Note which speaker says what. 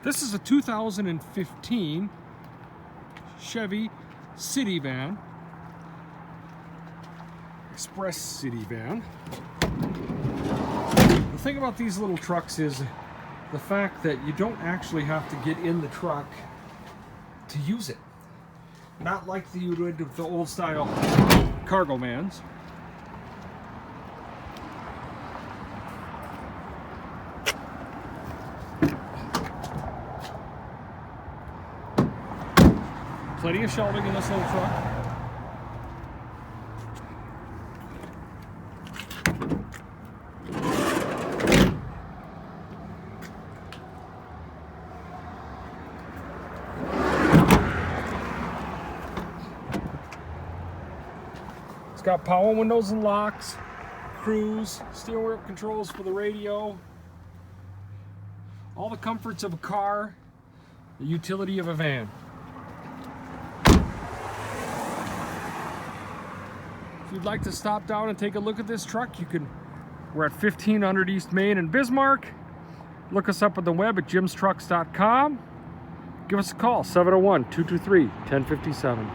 Speaker 1: This is a 2015 Chevy City Van, Express City Van. The thing about these little trucks is the fact that you don't actually have to get in the truck to use it. Not like you would with the old style cargo vans. Plenty of shelving in this little truck. It's got power windows and locks, cruise, steering wheel controls for the radio, all the comforts of a car, the utility of a van. If you'd like to stop down and take a look at this truck, you can. We're at 1500 East Main in Bismarck. Look us up on the web at jimstrucks.com. Give us a call, 701-223-1057.